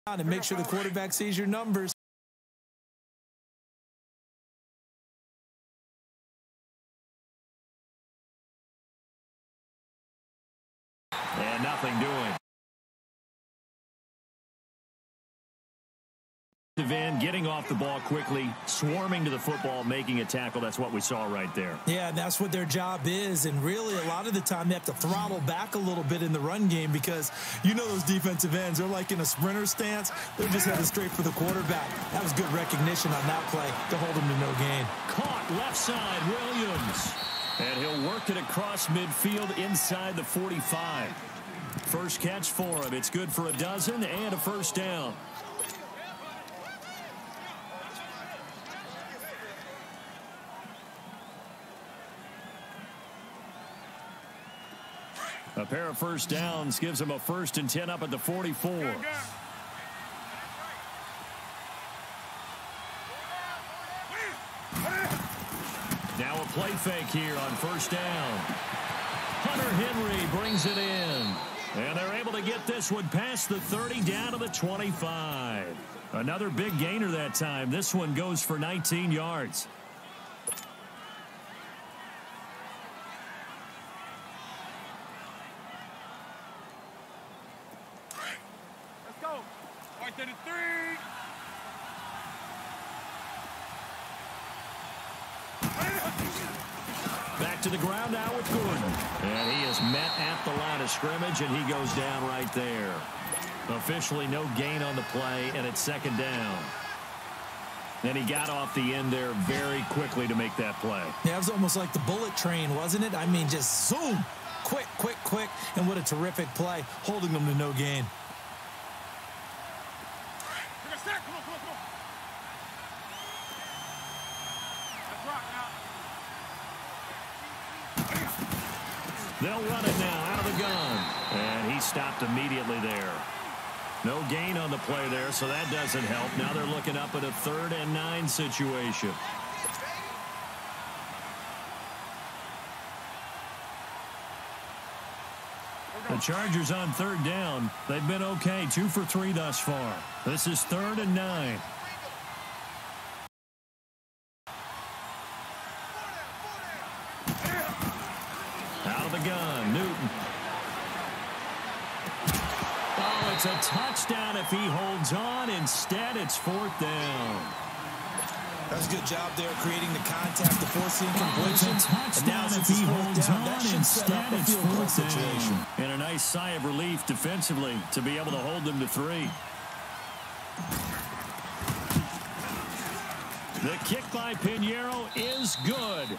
and make sure the quarterback sees your numbers. And nothing doing. Van getting off the ball quickly, swarming to the football, making a tackle. That's what we saw right there. Yeah, that's what their job is. And really, a lot of the time, they have to throttle back a little bit in the run game because you know those defensive ends, they're like in a sprinter stance. They're just headed straight for the quarterback. That was good recognition on that play to hold him to no gain. Caught left side, Williams. And he'll work it across midfield inside the 45. First catch for him. It's good for a dozen and a first down. A pair of first downs gives him a 1st and 10 up at the 44. Now a play fake here on first down. Hunter Henry brings it in. And they're able to get this one past the 30 down to the 25. Another big gainer that time. This one goes for 19 yards. Back to the ground now with Gordon. And he is met at the line of scrimmage, and he goes down right there. Officially no gain on the play, and it's 2nd down. And he got off the end there very quickly to make that play. Yeah, it was almost like the bullet train, wasn't it? I mean, just zoom. Quick, quick, quick. And what a terrific play, holding them to no gain. They'll run it now out of the gun. And he stopped immediately there. No gain on the play there, so that doesn't help. Now they're looking up at a 3rd and 9 situation. The Chargers on 3rd down. They've been okay, 2 for 3 thus far. This is 3rd and 9. Out of the gun, Newton. Oh, it's a touchdown if he holds on. Instead, it's 4th down. That was a good job there, creating the contact, the forcing completion. It's a touchdown if he holds on. Instead, it's 4th down. And a nice sigh of relief defensively to be able to hold them to 3. The kick by Pinheiro is good.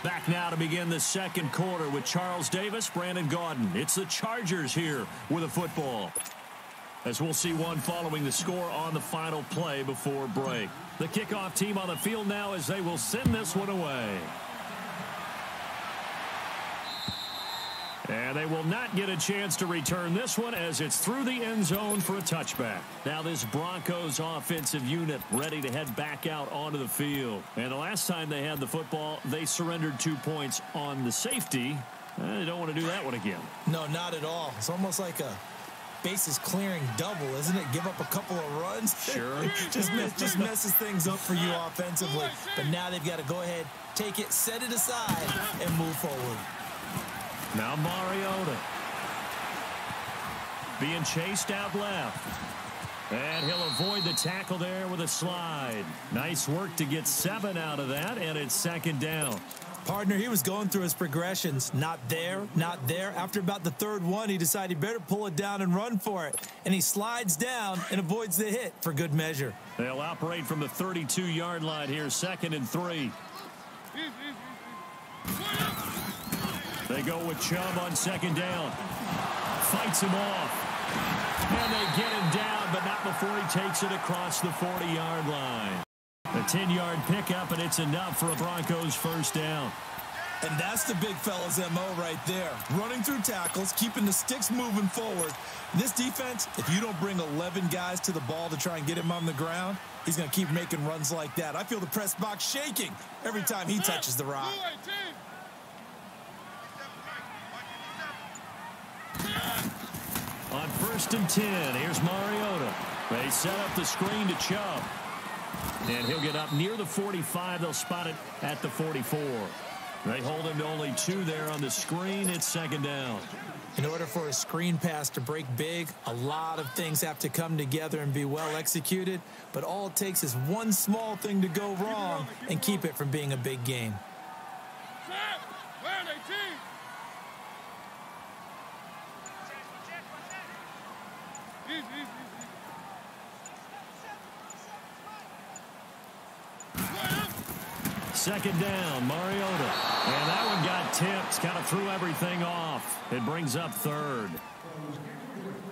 Back now to begin the 2nd quarter with Charles Davis, Brandon Gaudin. It's the Chargers here with a football. As we'll see one following the score on the final play before break. The kickoff team on the field now as they will send this one away. And they will not get a chance to return this one as it's through the end zone for a touchback. Now this Broncos offensive unit ready to head back out onto the field. And the last time they had the football, they surrendered 2 points on the safety. They don't want to do that one again. No, not at all. It's almost like a bases clearing double, isn't it? Give up a couple of runs. Sure. just messes things up for you offensively. But now they've got to go ahead, take it, set it aside, and move forward. Now Mariota being chased out left. And he'll avoid the tackle there with a slide. Nice work to get 7 out of that, and it's 2nd down. Partner, he was going through his progressions. Not there, not there. After about the 3rd one, he decided he better pull it down and run for it. And he slides down and avoids the hit for good measure. They'll operate from the 32-yard line here, 2nd and 3. They go with Chubb on 2nd down. Fights him off. And they get him down, but not before he takes it across the 40-yard line. A 10-yard pickup, and it's enough for a Broncos 1st down. And that's the big fella's MO right there. Running through tackles, keeping the sticks moving forward. This defense, if you don't bring 11 guys to the ball to try and get him on the ground, he's going to keep making runs like that. I feel the press box shaking every time he touches the rock. On 1st and 10, here's Mariota. They set up the screen to Chubb. And he'll get up near the 45. They'll spot it at the 44. They hold him to only 2 there on the screen. It's second down. In order for a screen pass to break big, a lot of things have to come together and be well executed. But all it takes is one small thing to go wrong and keep it from being a big game. Second down, Mariota. And that one got tipped, kind of threw everything off. It brings up third.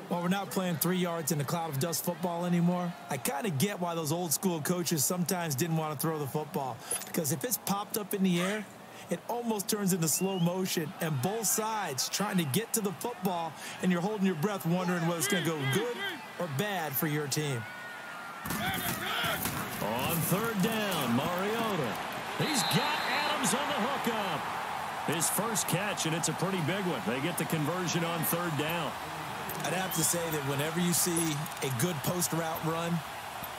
While we're not playing 3 yards in a cloud of dust football anymore, I kind of get why those old school coaches sometimes didn't want to throw the football. Because if it's popped up in the air, it almost turns into slow motion, and both sides trying to get to the football, and you're holding your breath wondering whether it's going to go good or bad for your team. On third down, Mariota. He's got Adams on the hookup. His first catch, and it's a pretty big one. They get the conversion on third down. I'd have to say that whenever you see a good post route run,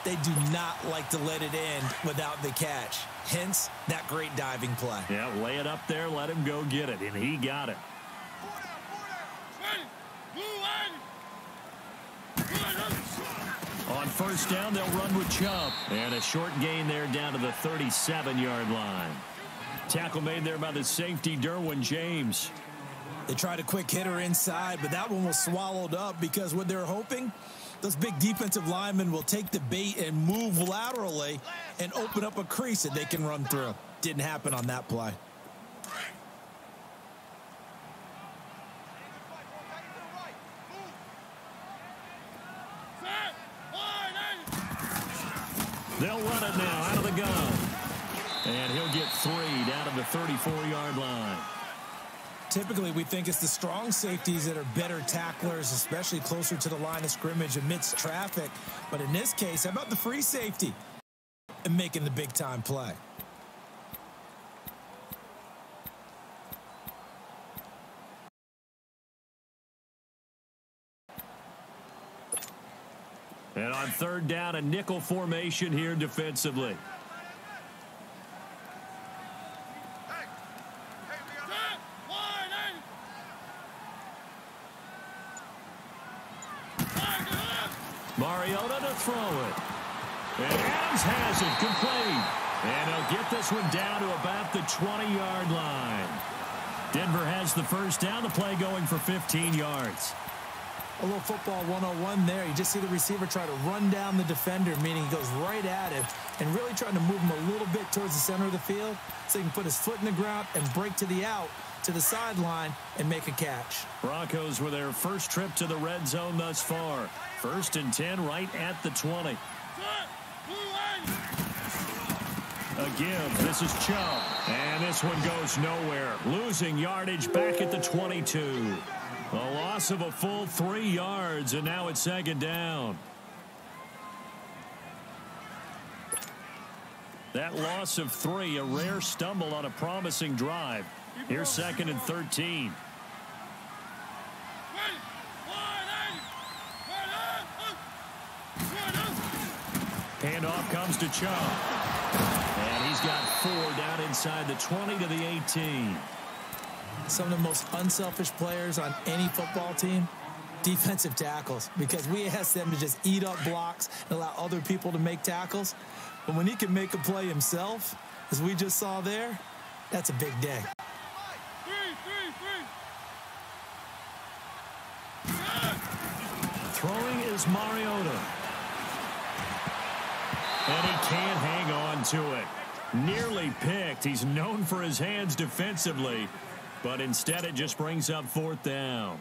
they do not like to let it end without the catch. Hence, that great diving play. Yeah, lay it up there, let him go get it, and he got it. On first down, they'll run with Chubb. And a short gain there down to the 37-yard line. Tackle made there by the safety, Derwin James. They tried a quick hitter inside, but that one was swallowed up because what they're hoping, those big defensive linemen will take the bait and move laterally and open up a crease that they can run through. Didn't happen on that play. They'll run it now out of the gun. And he'll get 3 down to the 34-yard line. Typically, we think it's the strong safeties that are better tacklers, especially closer to the line of scrimmage amidst traffic. But in this case, how about the free safety and making the big-time play? And on third down, a nickel formation here defensively. Mariota to throw it. And Adams has it complete. And he'll get this one down to about the 20-yard line. Denver has the first down, the play going for 15 yards. A little football 101 there. You just see the receiver try to run down the defender, meaning he goes right at him and really trying to move him a little bit towards the center of the field so he can put his foot in the ground and break to the out, to the sideline, and make a catch. Broncos with their first trip to the red zone thus far. 1st and 10 right at the 20. A give. This is Chubb. And this one goes nowhere. Losing yardage back at the 22. A loss of a full 3 yards, and now it's second down. That loss of 3, a rare stumble on a promising drive. Here's 2nd and 13. Handoff comes to Chubb. And he's got 4 down inside the 20 to the 18. Some of the most unselfish players on any football team, defensive tackles, because we ask them to just eat up blocks and allow other people to make tackles. But when he can make a play himself, as we just saw there, that's a big day. Throwing is Mariota. And he can't hang on to it. Nearly picked. He's known for his hands defensively. But instead, it just brings up 4th down.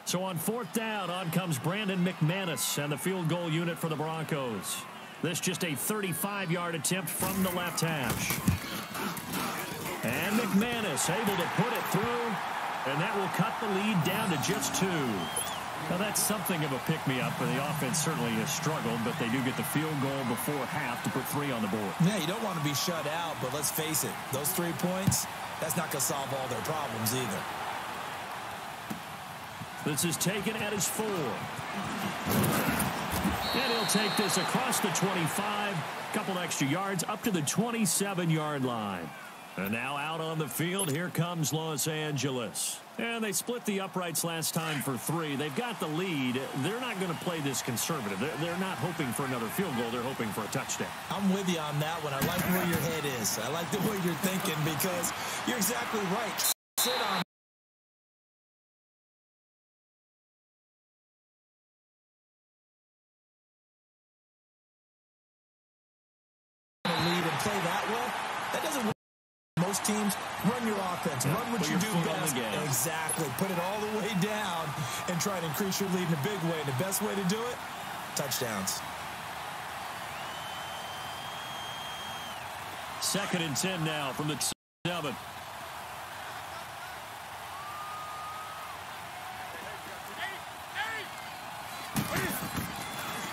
So on 4th down, on comes Brandon McManus and the field goal unit for the Broncos. This just a 35-yard attempt from the left hash. And McManus able to put it through, and that will cut the lead down to just 2. Now, that's something of a pick-me-up, and the offense certainly has struggled, but they do get the field goal before half to put 3 on the board. Yeah, you don't want to be shut out, but let's face it, those 3 points, that's not going to solve all their problems either. This is taken at his 4. And take this across the 25, a couple extra yards up to the 27-yard line. And now out on the field, here comes Los Angeles. And they split the uprights last time for 3. They've got the lead. They're not going to play this conservative. They're not hoping for another field goal. They're hoping for a touchdown. I'm with you on that one. I like where your head is. I like the way you're thinking because you're exactly right. Sit on lead and play that well. That doesn't work. Most teams run your offense, run what you do best. Exactly. Put it all the way down and try to increase your lead in a big way. And the best way to do it, touchdowns. 2nd and 10 now from the 7.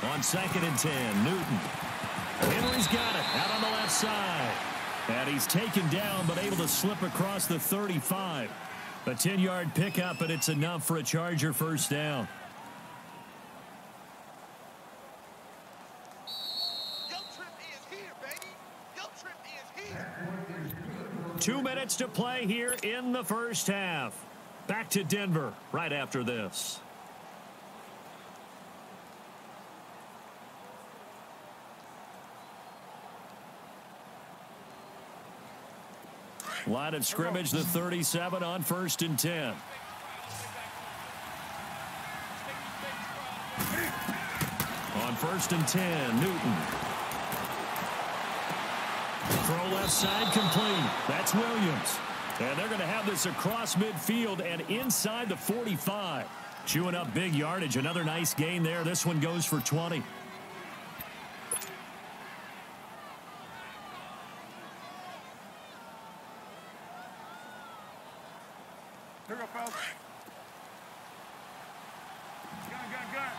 On 2nd and 10, Newton. Henry's got it out on the left side. And he's taken down but able to slip across the 35. A 10-yard pickup, and it's enough for a Charger first down. Yo Trip is here, baby. Yo Trip is here. 2 minutes to play here in the first half. Back to Denver right after this. Line of scrimmage, the 37 on 1st and 10. On 1st and 10, Newton. Throw left side complete. That's Williams. And they're going to have this across midfield and inside the 45. Chewing up big yardage. Another nice gain there. This one goes for 20. Here we go, fellas. Gun.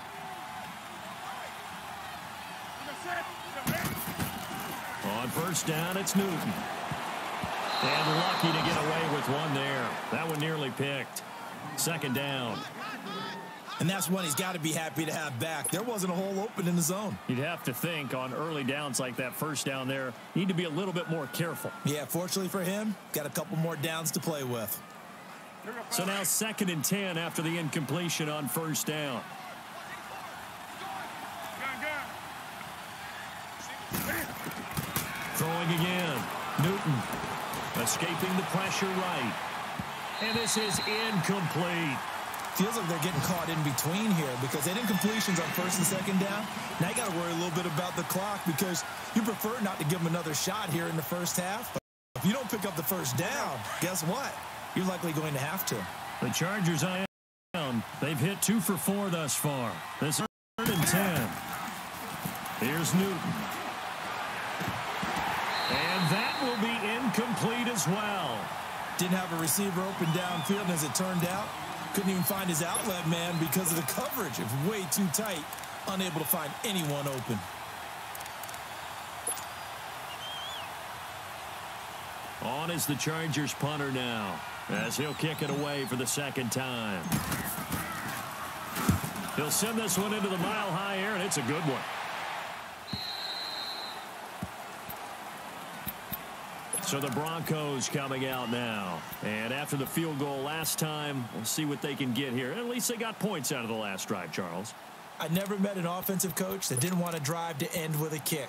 On 1st down, it's Newton. And lucky to get away with one there. That one nearly picked. 2nd down. And that's one he's got to be happy to have back. There wasn't a hole open in the zone. You'd have to think on early downs like that 1st down there, you need to be a little bit more careful. Yeah, fortunately for him, got a couple more downs to play with. So now 2nd and 10 after the incompletion on 1st down. Throwing again. Newton escaping the pressure right. And this is incomplete. Feels like they're getting caught in between here because they did incompletions on 1st and 2nd down. Now you got to worry a little bit about the clock because you prefer not to give them another shot here in the first half. But if you don't pick up the 1st down, guess what? You're likely going to have to. The Chargers eye down. They've hit 2 for 4 thus far. This 3rd and 10. Here's Newton. And that will be incomplete as well. Didn't have a receiver open downfield, and as it turned out, couldn't even find his outlet man because of the coverage. It's way too tight, unable to find anyone open. On is the Chargers punter now, as he'll kick it away for the 2nd time. He'll send this one into the mile-high air, and it's a good one. So the Broncos coming out now. And after the field goal last time, we'll see what they can get here. At least they got points out of the last drive, Charles. I never met an offensive coach that didn't want to drive to end with a kick.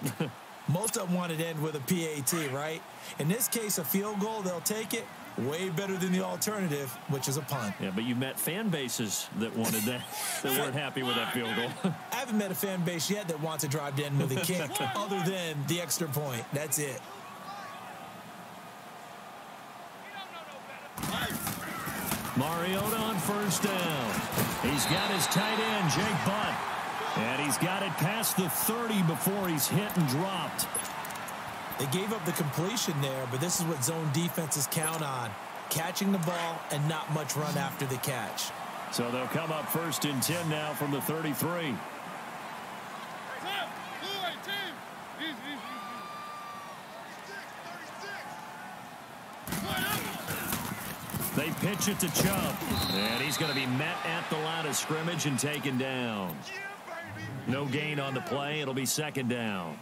Most of them wanted to end with a PAT, right? In this case, a field goal, they'll take it. Way better than the alternative, which is a punt. Yeah, but you met fan bases that wanted that, that weren't happy with that field goal. I haven't met a fan base yet that wants to drive to end with a kick other than the extra point. That's it. Mariota on 1st down. He's got his tight end, Jake Butt. And he's got it past the 30 before he's hit and dropped. They gave up the completion there, but this is what zone defenses count on. Catching the ball and not much run after the catch. So they'll come up 1st and 10 now from the 33. They pitch it to Chubb. And he's going to be met at the line of scrimmage and taken down. No gain on the play. It'll be second down.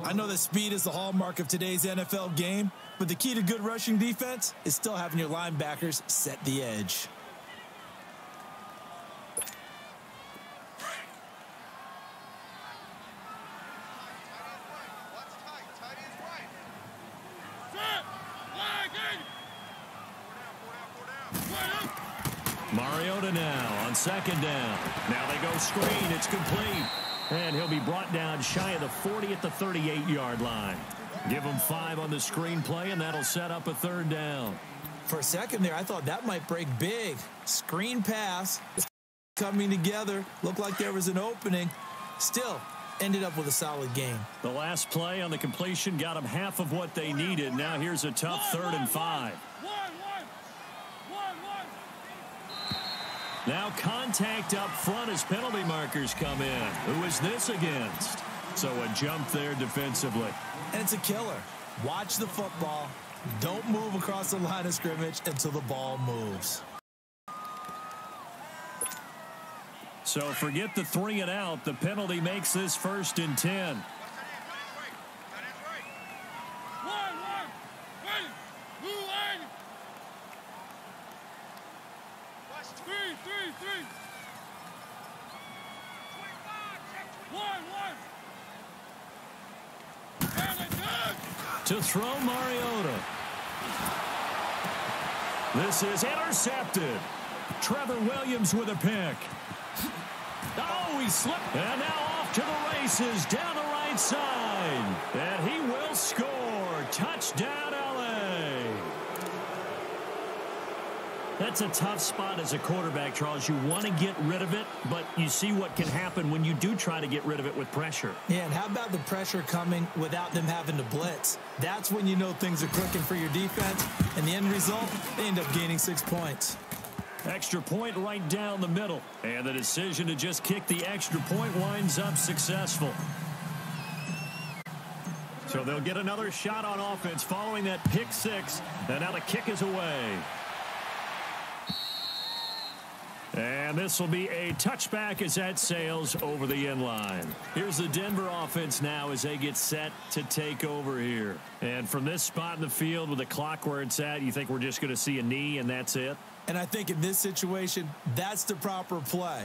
I know that speed is the hallmark of today's NFL game, but the key to good rushing defense is still having your linebackers set the edge. Mariota now on second down. Now they go screen. It's complete. And he'll be brought down shy of the 40 at the 38-yard line. Give him 5 on the screen play, and that'll set up a third down. For a second there, I thought that might break big. Screen pass coming together. Looked like there was an opening. Still ended up with a solid game. The last play on the completion got them half of what they needed. Now here's a tough 3rd and 5. Now contact up front as penalty markers come in. Who is this against? So a jump there defensively. And it's a killer. Watch the football. Don't move across the line of scrimmage until the ball moves. So forget the 3 and out. The penalty makes this 1st and 10. To throw Mariota. This is intercepted. Trevor Williams with a pick. Oh, he slipped. And now off to the races down the right side. And he will score. Touchdown, LA. That's a tough spot as a quarterback, Charles. You want to get rid of it, but you see what can happen when you do try to get rid of it with pressure. Yeah, and how about the pressure coming without them having to blitz? That's when you know things are clicking for your defense. And the end result, they end up gaining 6 points. Extra point right down the middle. And the decision to just kick the extra point winds up successful. So they'll get another shot on offense following that pick 6. And now the kick is away. And this will be a touchback as that sails over the end line. Here's the Denver offense now as they get set to take over here. And from this spot in the field with the clock where it's at, you think we're just going to see a knee and that's it? And I think in this situation, that's the proper play.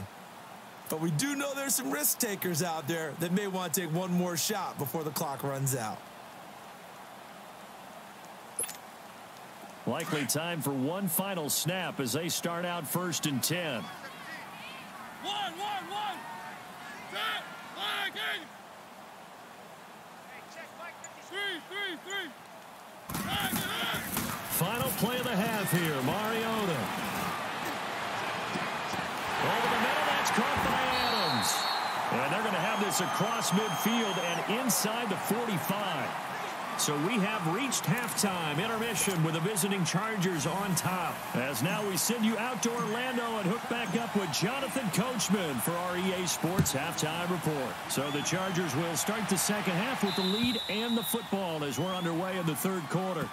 But we do know there's some risk takers out there that may want to take one more shot before the clock runs out. Likely time for one final snap as they start out 1st and 10. 1, 1, 1. Set. Flag in. Hey, check Mike 53. 3. Flag it up. Final play of the half here. Mariota. Over the middle, that's caught by Adams. And they're going to have this across midfield and inside the 45. So we have reached halftime intermission with the visiting Chargers on top. As now we send you out to Orlando and hook back up with Jonathan Coachman for our EA Sports Halftime Report. So the Chargers will start the second half with the lead and the football as we're underway in the 3rd quarter.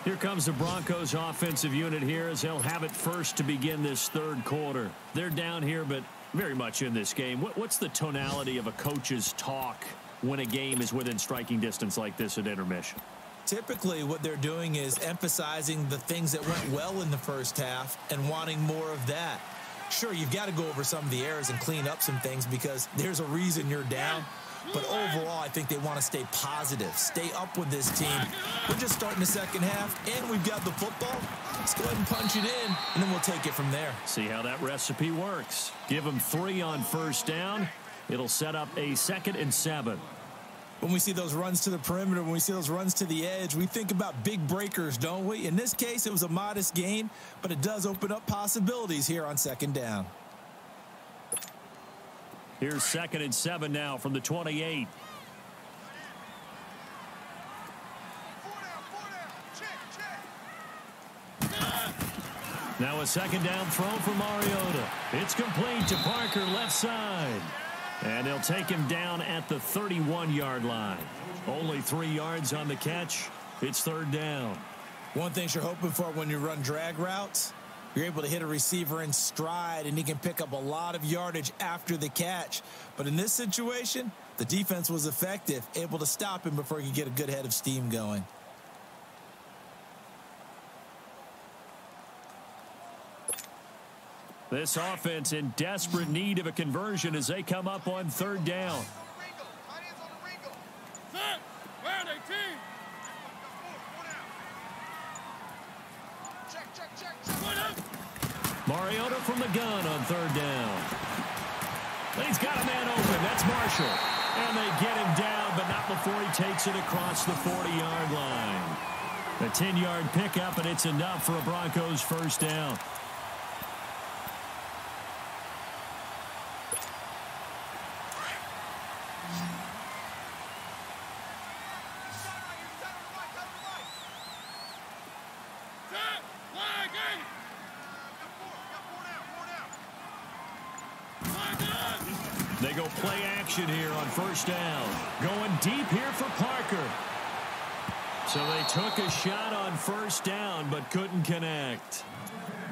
Here comes the Broncos offensive unit here as they'll have it first to begin this 3rd quarter. They're down here, but very much in this game. What's the tonality of a coach's talk when a game is within striking distance like this at intermission? Typically, what they're doing is emphasizing the things that went well in the first half and wanting more of that. Sure, you've got to go over some of the errors and clean up some things because there's a reason you're down. But overall, I think they want to stay positive, stay up with this team. We're just starting the second half, and we've got the football. Let's go ahead and punch it in, and then we'll take it from there. See how that recipe works. Give them 3 on 1st down. It'll set up a 2nd and 7. When we see those runs to the perimeter, when we see those runs to the edge, we think about big breakers, don't we? In this case, it was a modest gain, but it does open up possibilities here on 2nd down. Here's 2nd and 7 now from the 28. 4 down. Check. Now a 2nd down throw for Mariota. It's complete to Parker left side. And they'll take him down at the 31-yard line. Only 3 yards on the catch. It's 3rd down. One thing you're hoping for when you run drag routes, You're able to hit a receiver in stride, and he can pick up a lot of yardage after the catch. But in this situation, the defense was effective, able to stop him before he could get a good head of steam going. This offense in desperate need of a conversion as they come up on third down. Mariota from the gun on third down. He's got a man open. That's Marshall. And they get him down, but not before he takes it across the 40-yard line. A 10-yard pickup, and it's enough for a Broncos first down. They go play action here on first down. Going deep here for Parker. So they took a shot on first down but couldn't connect.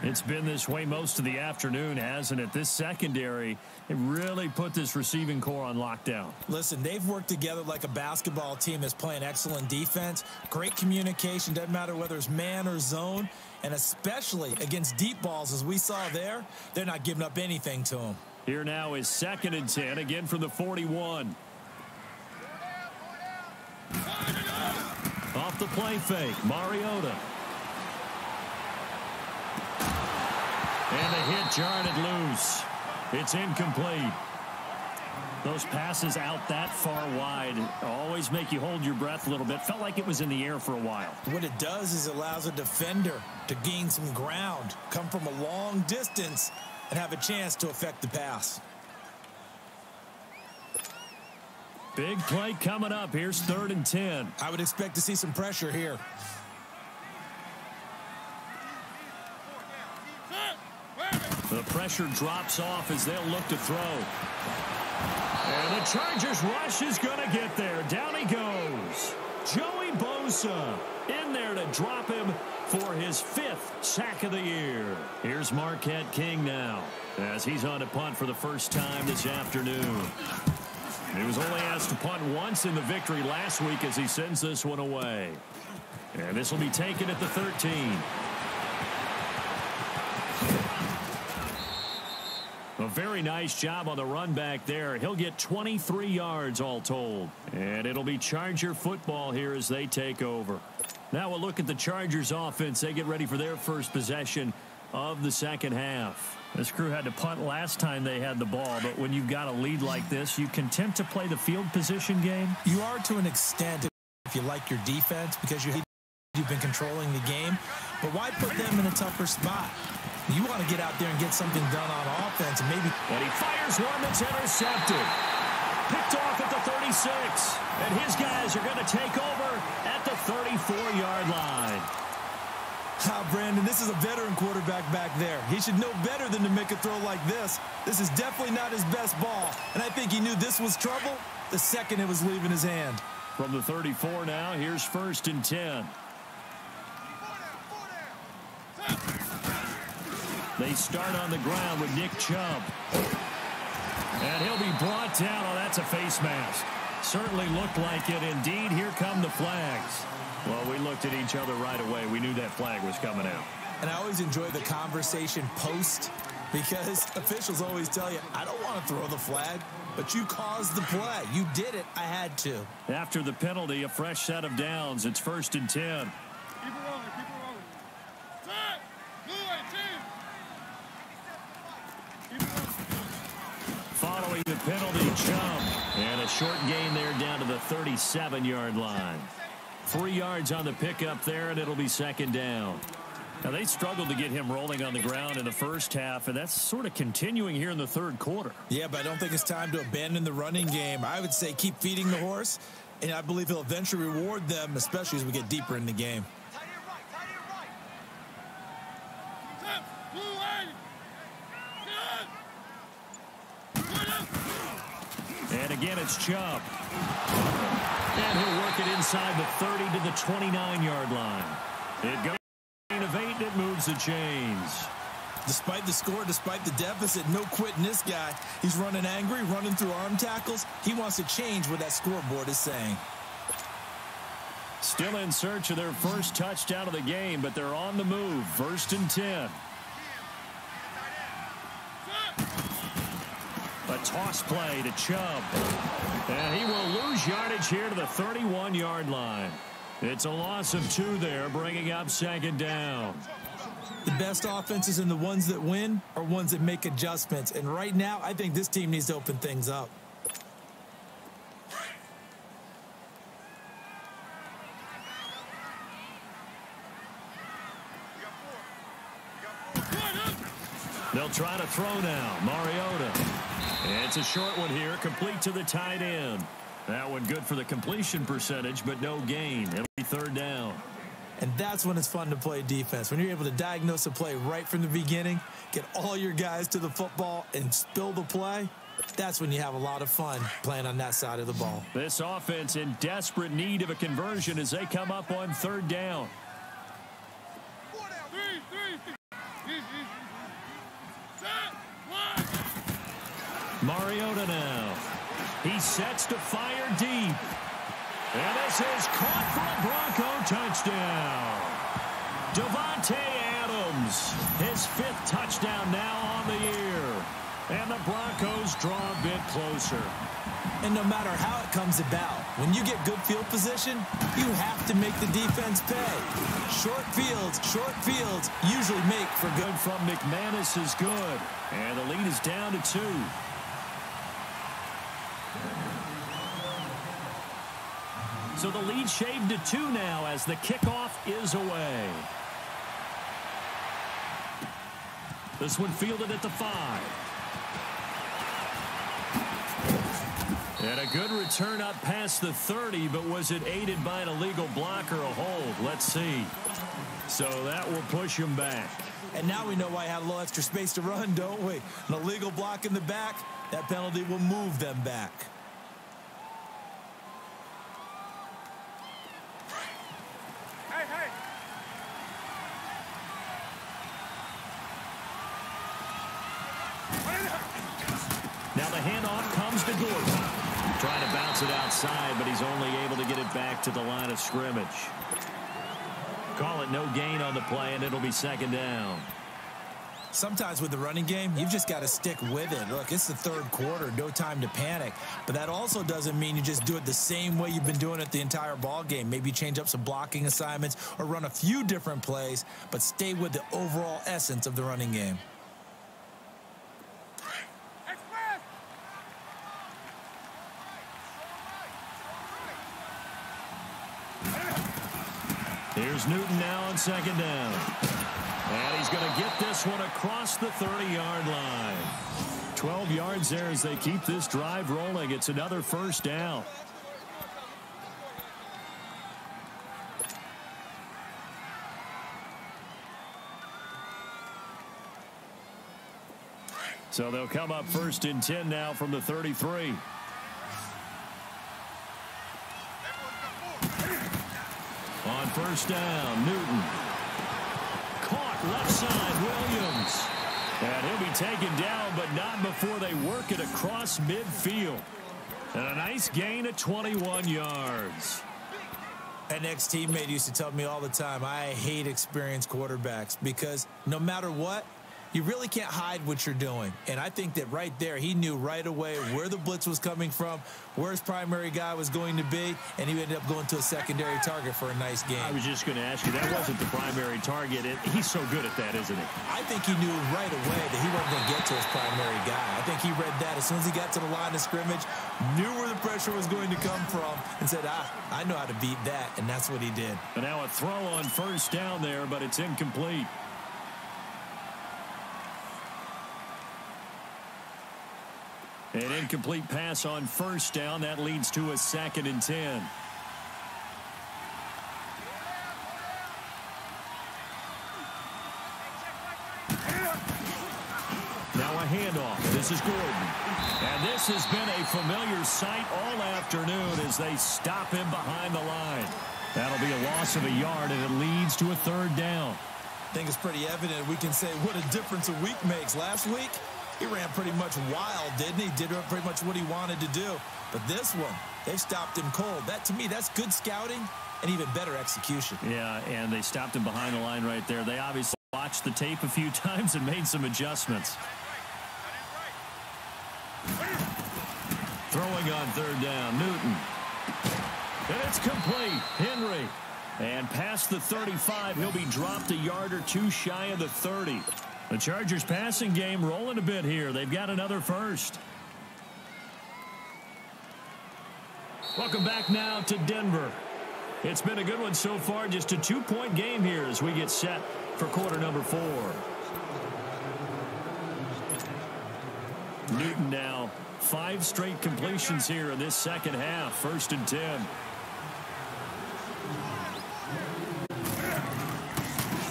It's been this way most of the afternoon, hasn't it? This secondary, it really put this receiving core on lockdown. Listen, they've worked together like a basketball team that's playing excellent defense. Great communication, doesn't matter whether it's man or zone. And especially against deep balls, as we saw there, they're not giving up anything to them. Here now is 2nd and 10, again from the 41. Off the play fake, Mariota. And the hit jarred it loose. It's incomplete. Those passes out that far wide always make you hold your breath a little bit. Felt like it was in the air for a while. What it does is it allows a defender to gain some ground, come from a long distance, and have a chance to affect the pass. Big play coming up. Here's 3rd and 10. I would expect to see some pressure here. The pressure drops off as they'll look to throw. And the Chargers rush is going to get there. Down he goes. Joey Bosa in there to drop him for his 5th sack of the year. Here's Marquette King now as he's on a punt for the first time this afternoon. He was only asked to punt once in the victory last week as he sends this one away. And this will be taken at the 13. A very nice job on the run back there. He'll get 23 yards all told. And it'll be Charger football here as they take over. Now we'll look at the Chargers offense. They get ready for their first possession of the second half. This crew had to punt last time they had the ball, but when you've got a lead like this, you content to play the field position game? You are to an extent if you like your defense because you've been controlling the game. But why put them in a tougher spot? You want to get out there and get something done on offense and maybe. And he fires one that's intercepted. Picked off at the 36. And his guys are going to take over at the 34-yard line. Brandon, this is a veteran quarterback back there. He should know better than to make a throw like this. This is definitely not his best ball. And I think he knew this was trouble the second it was leaving his hand. From the 34 now, here's 1st and 10. They start on the ground with Nick Chubb. And he'll be brought down. Oh, that's a face mask. Certainly looked like it. Indeed, here come the flags. Well, we looked at each other right away. We knew that flag was coming out. And I always enjoy the conversation post because officials always tell you, I don't want to throw the flag, but you caused the play. You did it. I had to. After the penalty, a fresh set of downs. It's 1st and 10. Keep it rolling, keep it rolling. Set! Blue 18! Keep it rolling. Following the penalty, Chubb. And a short gain there down to the 37-yard line. 3 yards on the pickup there, and it'll be 2nd down. Now, they struggled to get him rolling on the ground in the first half, and that's sort of continuing here in the 3rd quarter. Yeah, but I don't think it's time to abandon the running game. I would say keep feeding the horse, and I believe he'll eventually reward them, especially as we get deeper in the game. Tight end right, tight end right. Set! Blue 80! Good! And again, it's Chubb. And he'll work it inside the 30 to the 29-yard line. It goes of 8, and it moves the chains. Despite the score, despite the deficit, no quitting this guy. He's running angry, running through arm tackles. He wants to change what that scoreboard is saying. Still in search of their first touchdown of the game, but they're on the move. 1st and 10. A toss play to Chubb. And he will lose yardage here to the 31-yard line. It's a loss of 2 there, bringing up 2nd down. The best offenses and the ones that win are ones that make adjustments. And right now, I think this team needs to open things up. They'll try to throw now. Mariota. It's a short one here, complete to the tight end. That one good for the completion percentage, but no gain. It'll be 3rd down. And that's when it's fun to play defense. When you're able to diagnose a play right from the beginning, get all your guys to the football and spill the play, that's when you have a lot of fun playing on that side of the ball. This offense in desperate need of a conversion as they come up on 3rd down. Mariota now. He sets to fire deep. And this is caught for a Bronco touchdown. Davante Adams, his 5th touchdown now on the year. And the Broncos draw a bit closer. And no matter how it comes about, when you get good field position, you have to make the defense pay. Short fields usually make for good. From McManus is good. And the lead is down to 2. So the lead shaved to 2 now as the kickoff is away. This one fielded at the 5. And a good return up past the 30, but was it aided by an illegal block or a hold? Let's see. So that will push him back. And now we know why I had a little extra space to run, don't we? An illegal block in the back, that penalty will move them back. Now the handoff comes to Gordon. Trying to bounce it outside, but he's only able to get it back to the line of scrimmage. Call it no gain on the play, and it'll be 2nd down. Sometimes with the running game, you've just got to stick with it. Look, it's the 3rd quarter, no time to panic. But that also doesn't mean you just do it the same way you've been doing it the entire ball game. Maybe change up some blocking assignments or run a few different plays, but stay with the overall essence of the running game. Here's Newton now on 2nd down. And he's going to get this one across the 30-yard line. 12 yards there as they keep this drive rolling. It's another 1st down. So they'll come up 1st and 10 now from the 33. On 1st down, Newton. Caught left side, Williams. And he'll be taken down, but not before they work it across midfield. And a nice gain of 21 yards. An ex-teammate used to tell me all the time, I hate experienced quarterbacks because no matter what, you really can't hide what you're doing. And I think that right there, he knew right away where the blitz was coming from, where his primary guy was going to be, and he ended up going to a secondary target for a nice game. I was just going to ask you, that wasn't the primary target. He's so good at that, isn't he? I think he knew right away that he wasn't going to get to his primary guy. I think he read that as soon as he got to the line of scrimmage, knew where the pressure was going to come from, and said, I know how to beat that, and that's what he did. And now a throw on 1st down there, but it's incomplete. An incomplete pass on 1st down. That leads to a 2nd and 10. Now a handoff. This is Gordon. And this has been a familiar sight all afternoon as they stop him behind the line. That'll be a loss of a yard, and it leads to a 3rd down. I think it's pretty evident. We can say what a difference a week makes. Last week, he ran pretty much wild, didn't he? Did pretty much what he wanted to do. But this one, they've stopped him cold. That, to me, that's good scouting and even better execution. Yeah, and they stopped him behind the line right there. They obviously watched the tape a few times and made some adjustments. Throwing on third down, Newton. And it's complete. Henry. And past the 35, he'll be dropped a yard or two shy of the 30. The Chargers passing game rolling a bit here. They've got another first. Welcome back now to Denver. It's been a good one so far. Just a 2-point game here as we get set for quarter number 4. Newton now 5 straight completions here in this second half. 1st and 10.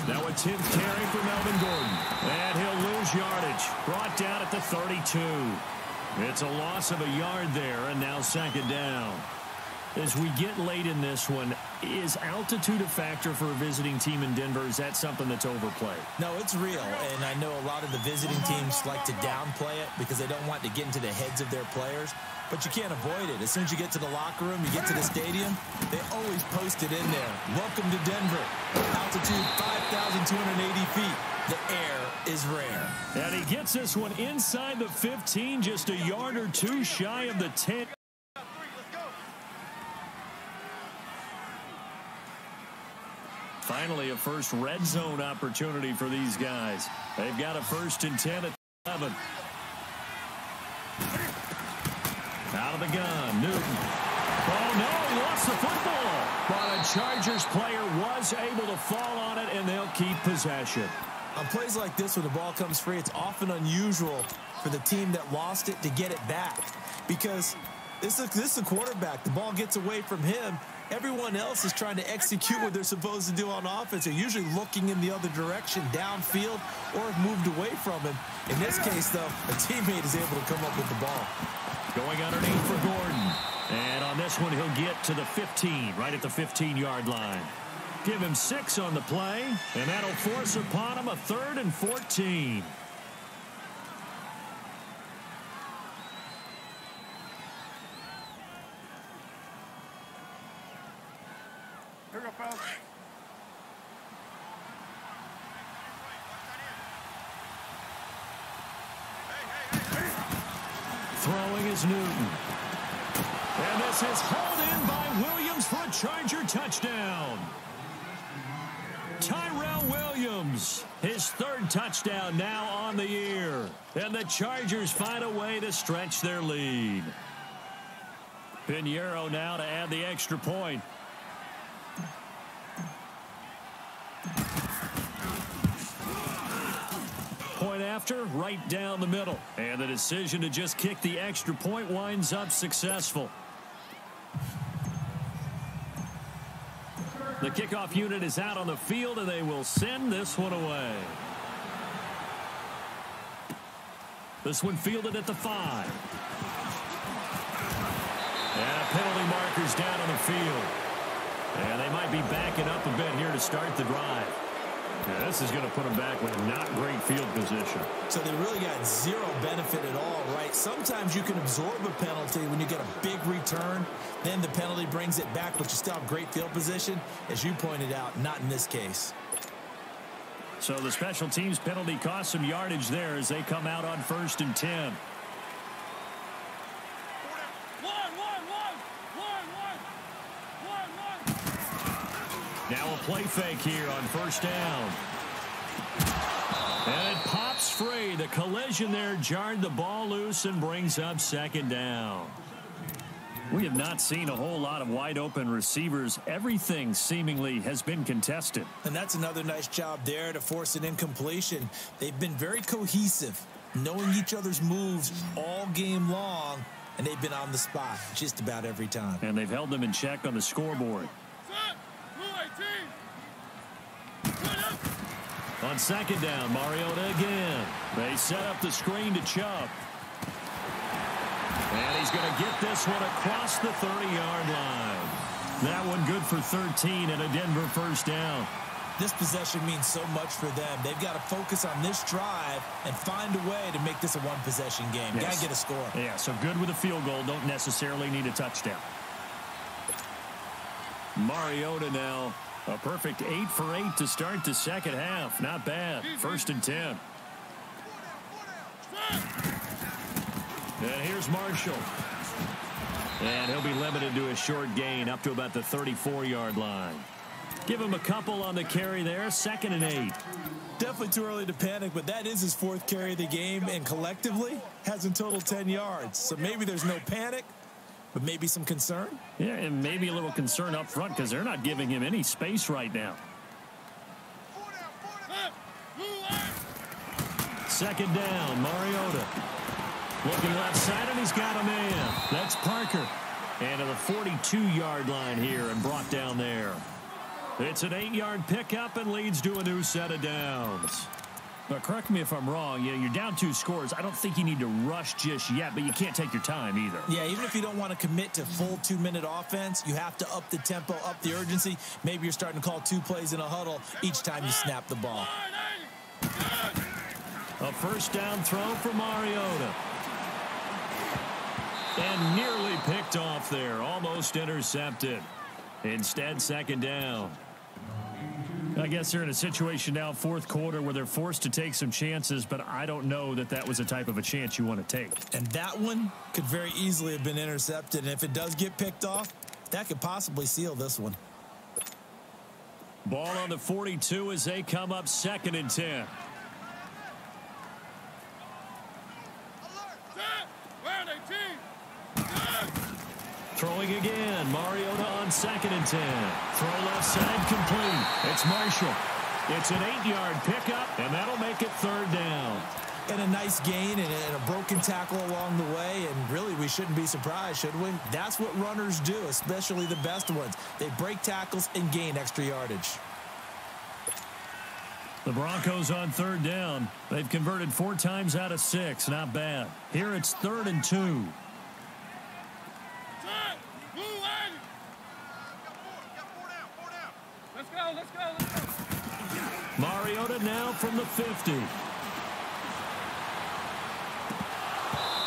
Now a 10th carry for Melvin Gordon. And he'll lose yardage. Brought down at the 32. It's a loss of a yard there, and now 2nd down. As we get late in this one, is altitude a factor for a visiting team in Denver? Is that something that's overplayed? No, it's real, and I know a lot of the visiting teams like to downplay it because they don't want to get into the heads of their players, but you can't avoid it. As soon as you get to the locker room, you get to the stadium, they always post it in there. Welcome to Denver. Altitude 5,280 feet. The air is rare. And he gets this one inside the 15, just a yard or two shy of the 10. Finally, a first red zone opportunity for these guys. They've got a 1st and 10 at 11. Out of the gun, Newton. Oh, no, he lost the football. But a Chargers player was able to fall on it, and they'll keep possession. On plays like this, when the ball comes free, it's often unusual for the team that lost it to get it back. Because this is a quarterback. The ball gets away from him. Everyone else is trying to execute what they're supposed to do on offense. They're usually looking in the other direction, downfield, or have moved away from him. In this case, though, a teammate is able to come up with the ball. Going underneath for Gordon. And on this one, he'll get to the 15, right at the 15-yard line. Give him 6 on the play, and that'll force upon him a 3rd and 14. Throwing is Newton. And this is hauled in by Williams for a Charger touchdown. Tyrell Williams, his 3rd touchdown now on the year. And the Chargers find a way to stretch their lead. Pinheiro now to add the extra point. Point after, right down the middle. And the decision to just kick the extra point winds up successful. The kickoff unit is out on the field, and they will send this one away. This one fielded at the 5. And a penalty marker's down on the field. And they might be backing up a bit here to start the drive. Yeah, this is going to put them back with not great field position. So they really got zero benefit at all, right? Sometimes you can absorb a penalty when you get a big return. Then the penalty brings it back, but you still have great field position. As you pointed out, not in this case. So the special teams penalty cost some yardage there as they come out on 1st and 10. Now a play fake here on 1st down. And it pops free. The collision there jarred the ball loose and brings up 2nd down. We have not seen a whole lot of wide open receivers. Everything seemingly has been contested. And that's another nice job there to force an incompletion. They've been very cohesive, knowing each other's moves all game long, and they've been on the spot just about every time. And they've held them in check on the scoreboard. On 2nd down, Mariota again. They set up the screen to Chubb. And he's going to get this one across the 30-yard line. That one good for 13 and a Denver 1st down. This possession means so much for them. They've got to focus on this drive and find a way to make this a one-possession game. Yes. Got to get a score. Yeah, so good with a field goal. Don't necessarily need a touchdown. Mariota now, a perfect 8 for 8 to start the second half. Not bad. 1st and 10. And here's Marshall. And he'll be limited to a short gain up to about the 34-yard line. Give him a couple on the carry there. 2nd and 8. Definitely too early to panic, but that is his 4th carry of the game, and collectively has in total 10 yards. So maybe there's no panic, but maybe some concern. Yeah, and maybe a little concern up front because they're not giving him any space right now. 2nd down, Mariota. Looking left side, and he's got a man. That's Parker. And to the 42-yard line here and brought down there. It's an 8-yard pickup and leads to a new set of downs. But correct me if I'm wrong. You're down 2 scores. I don't think you need to rush just yet, but you can't take your time either. Yeah, even if you don't want to commit to full 2-minute offense, you have to up the tempo, up the urgency. Maybe you're starting to call 2 plays in a huddle each time you snap the ball. A 1st down throw for Mariota. And nearly picked off there. Almost intercepted. Instead, 2nd down. I guess they're in a situation now, 4th quarter, where they're forced to take some chances, but I don't know that that was the type of a chance you want to take. And that one could very easily have been intercepted. And if it does get picked off, that could possibly seal this one. Ball on the 42 as they come up 2nd and 10. Throwing again. Mariota on 2nd and 10. Throw left side complete. It's Marshall. It's an 8-yard pickup, and that'll make it 3rd down. And a nice gain and a broken tackle along the way. And really, we shouldn't be surprised, should we? That's what runners do, especially the best ones. They break tackles and gain extra yardage. The Broncos on 3rd down. They've converted 4 times out of 6. Not bad. Here it's 3rd and 2. Let's go. Mariota now from the 50.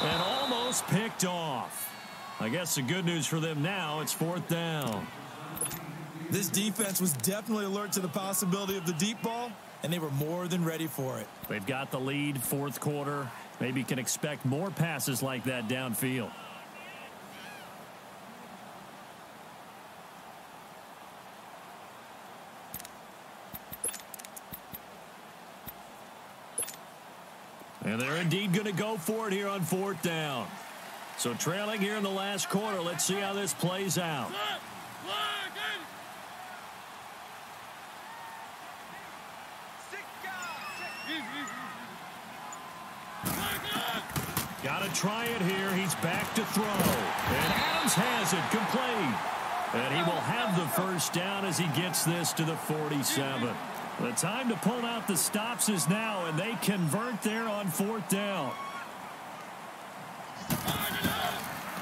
And almost picked off. I guess the good news for them now, it's 4th down. This defense was definitely alert to the possibility of the deep ball, and they were more than ready for it. They've got the lead, 4th quarter. Maybe can expect more passes like that downfield. And they're indeed going to go for it here on 4th down. So trailing here in the last quarter. Let's see how this plays out. Got to try it here. He's back to throw. And Adams has it complete. And he will have the 1st down as he gets this to the 47. The time to pull out the stops is now, and they convert there on 4th down.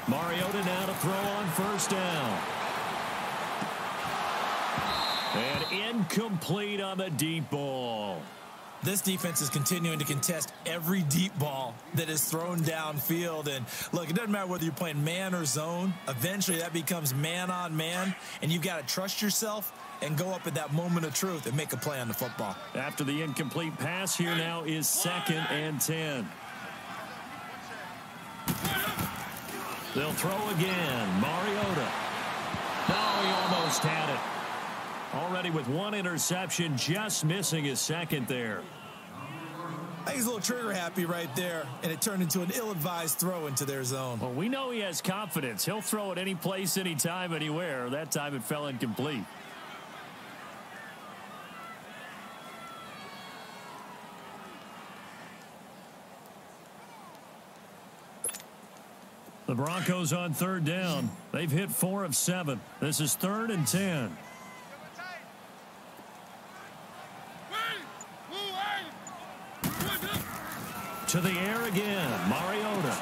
Mariota now to throw on 1st down. And incomplete on the deep ball. This defense is continuing to contest every deep ball that is thrown downfield. And look, it doesn't matter whether you're playing man or zone. Eventually that becomes man on man, and you've got to trust yourself and go up at that moment of truth and make a play on the football. After the incomplete pass, here now is 2nd and 10. They'll throw again. Mariota. No, he almost had it. Already with 1 interception, just missing his 2nd there. I think he's a little trigger happy right there, and it turned into an ill-advised throw into their zone. Well, we know he has confidence. He'll throw it any place, anytime, anywhere. That time it fell incomplete. The Broncos on 3rd down. They've hit 4 of 7. This is 3rd and 10. To the air again. Mariota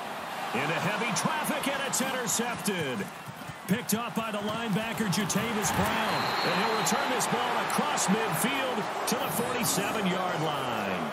into heavy traffic, and it's intercepted. picked off by the linebacker, Jatavis Brown. And he'll return this ball across midfield to the 47-yard line.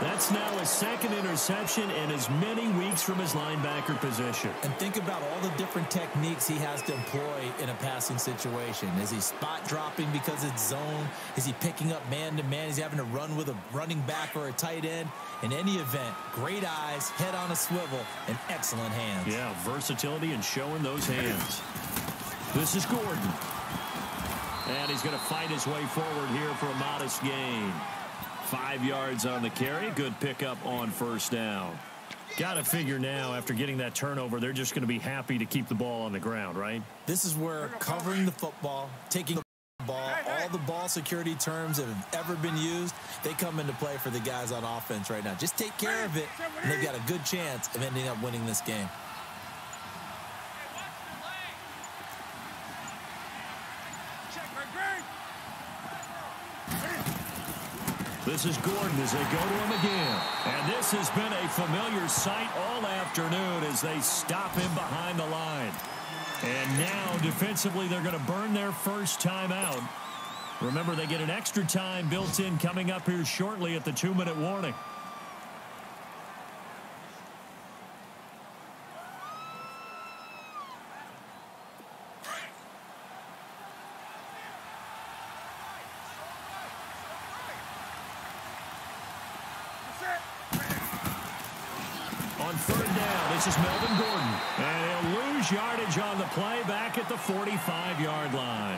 That's now his second interception in as many weeks from his linebacker position. And think about all the different techniques he has to employ in a passing situation. Is he spot dropping because it's zone? Is he picking up man-to-man? Is he having to run with a running back or a tight end? In any event, great eyes, head on a swivel, and excellent hands. Yeah, versatility and showing those hands. This is Gordon. And he's going to fight his way forward here for a modest gain. 5 yards on the carry. Good pickup on first down. Got to figure now, after getting that turnover, they're just going to be happy to keep the ball on the ground, right? This is where covering the football, taking the ball, all the ball security terms that have ever been used, they come into play for the guys on offense right now. Just take care of it, and they've got a good chance of ending up winning this game. This is Gordon as they go to him again. And this has been a familiar sight all afternoon as they stop him behind the line. And now, defensively, they're going to burn their first timeout. Remember, they get an extra time built in coming up here shortly at the 2-minute warning. Third down, this is Melvin Gordon. And he'll lose yardage on the play back at the 45-yard line.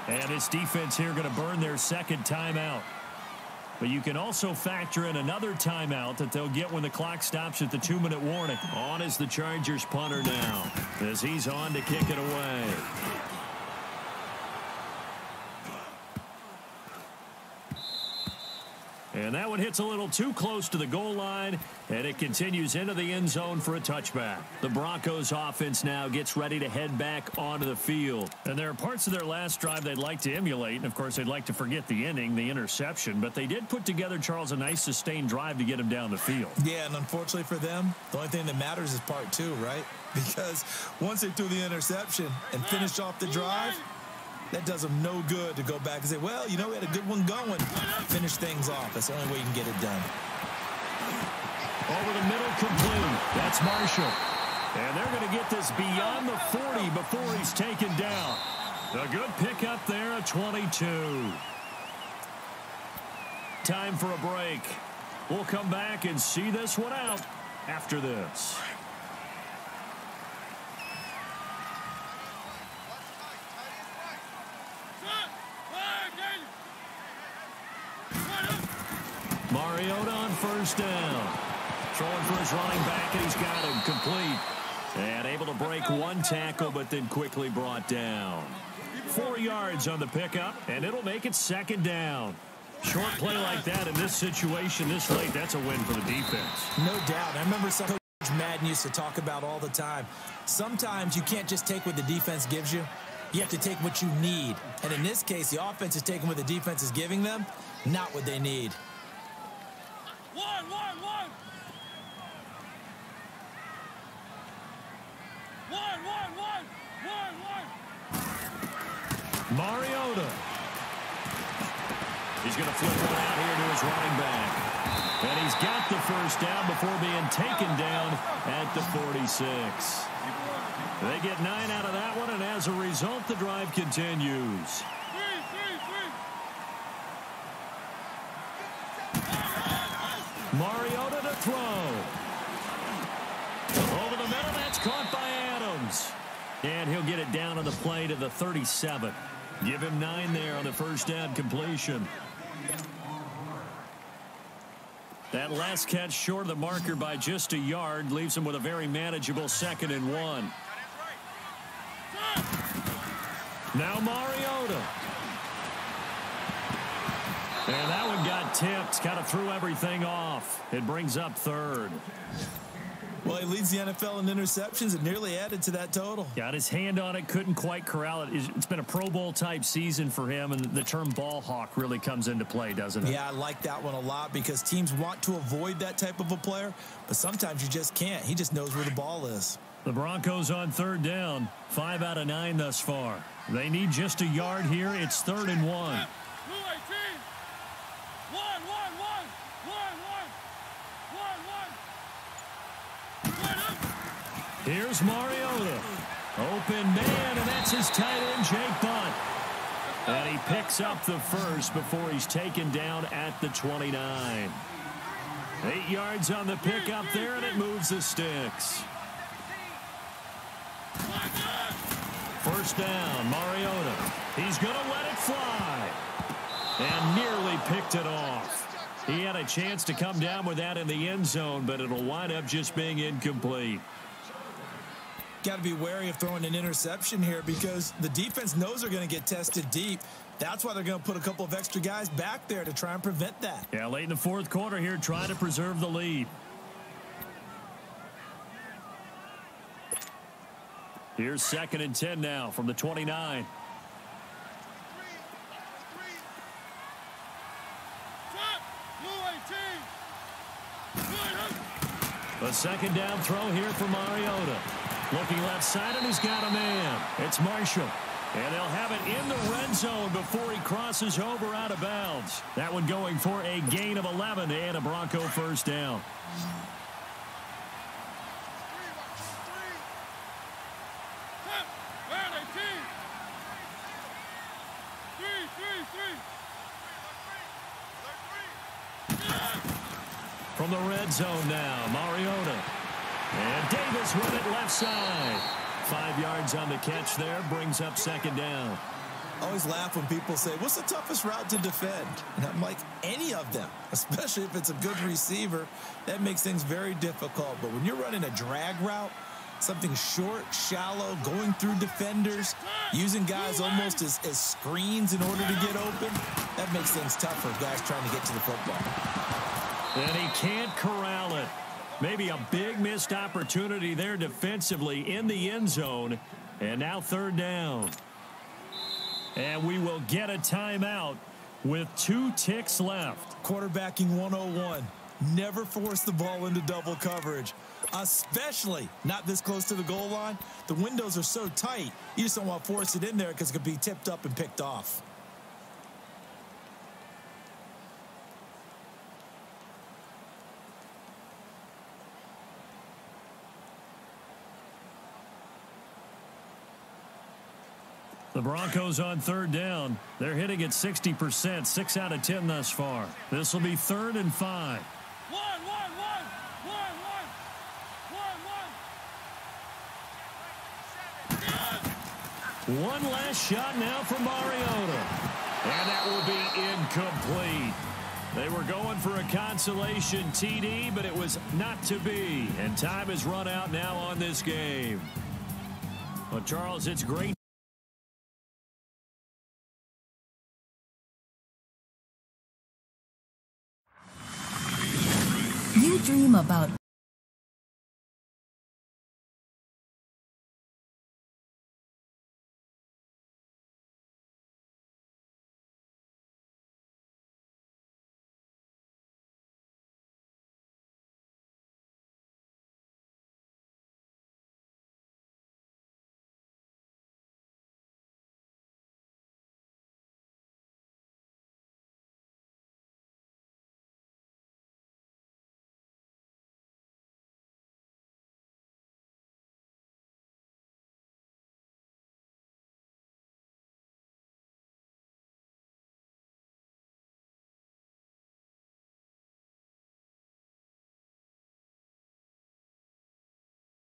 And his defense here going to burn their second timeout. But you can also factor in another timeout that they'll get when the clock stops at the 2-minute warning. On is the Chargers punter now as he's on to kick it away. And that one hits a little too close to the goal line, and it continues into the end zone for a touchback. The Broncos offense now gets ready to head back onto the field. And there are parts of their last drive they'd like to emulate, and of course they'd like to forget the ending, the interception, but they did put together, Charles, a nice sustained drive to get him down the field. Yeah, and unfortunately for them, the only thing that matters is part two, right? Because once they threw the interception and finished off the drive, that does them no good to go back and say, well, you know, we had a good one going. Finish things off. That's the only way you can get it done. Over the middle, complete. That's Marshall. And they're going to get this beyond the 40 before he's taken down. A good pickup there at 22. Time for a break. We'll come back and see this one out after this. Mariota on first down. Throwing for his running back, and he's got him complete. And able to break one tackle, but then quickly brought down. 4 yards on the pickup, and it'll make it second down. Short play like that in this situation this late, that's a win for the defense. No doubt. I remember something Coach Madden used to talk about all the time. Sometimes you can't just take what the defense gives you. You have to take what you need. And in this case, the offense is taking what the defense is giving them, not what they need. One. Mariota. He's going to flip it out here to his running back. And he's got the first down before being taken down at the 46. They get 9 out of that one, and as a result, the drive continues. Mariota to throw. Over the middle, that's caught by Adams. And he'll get it down on the play to the 37. Give him 9 there on the first down completion. That last catch short of the marker by just a yard leaves him with a very manageable 2nd and 1. Now Mariota. And that one got tipped. Kind of threw everything off. It brings up 3rd. Well, he leads the NFL in interceptions and nearly added to that total. Got his hand on it, couldn't quite corral it. It's been a Pro Bowl-type season for him, and the term ball hawk really comes into play, doesn't it? Yeah, I like that one a lot because teams want to avoid that type of a player, but sometimes you just can't. He just knows where the ball is. The Broncos on third down. 5 out of 9 thus far. They need just a yard here. It's 3rd and 1. Here's Mariota. Open man, and that's his tight end, Jake Butt. And he picks up the first before he's taken down at the 29. 8 yards on the pickup there, and it moves the sticks. First down, Mariota. He's going to let it fly. And nearly picked it off. He had a chance to come down with that in the end zone, but it'll wind up just being incomplete. Got to be wary of throwing an interception here because the defense knows they're going to get tested deep. That's why they're going to put a couple of extra guys back there to try and prevent that. Yeah, late in the fourth quarter here, trying to preserve the lead. Here's 2nd and 10 now from the 29. A 2nd down throw here for Mariota. Looking left side, and he's got a man. It's Marshall. And they'll have it in the red zone before he crosses over out of bounds. That one going for a gain of 11 and a Bronco first down. From the red zone now, Mariota. And Davis with it left side. 5 yards on the catch there, brings up 2nd down. I always laugh when people say, what's the toughest route to defend? And I'm like, any of them, especially if it's a good receiver. That makes things very difficult. But when you're running a drag route, something short, shallow, going through defenders, using guys almost as screens in order to get open, that makes things tough for guys trying to get to the football. And he can't corral it. Maybe a big missed opportunity there defensively in the end zone. And now 3rd down. And we will get a timeout with 2 ticks left. Quarterbacking 101. Never force the ball into double coverage, especially not this close to the goal line. The windows are so tight, you just don't want to force it in there because it could be tipped up and picked off. The Broncos on 3rd down. They're hitting at 60%, 6 out of 10 thus far. This will be 3rd and 5. One last shot now for Mariota. And that will be incomplete. They were going for a consolation TD, but it was not to be. And time has run out now on this game. Well, Charles, it's great. You dream about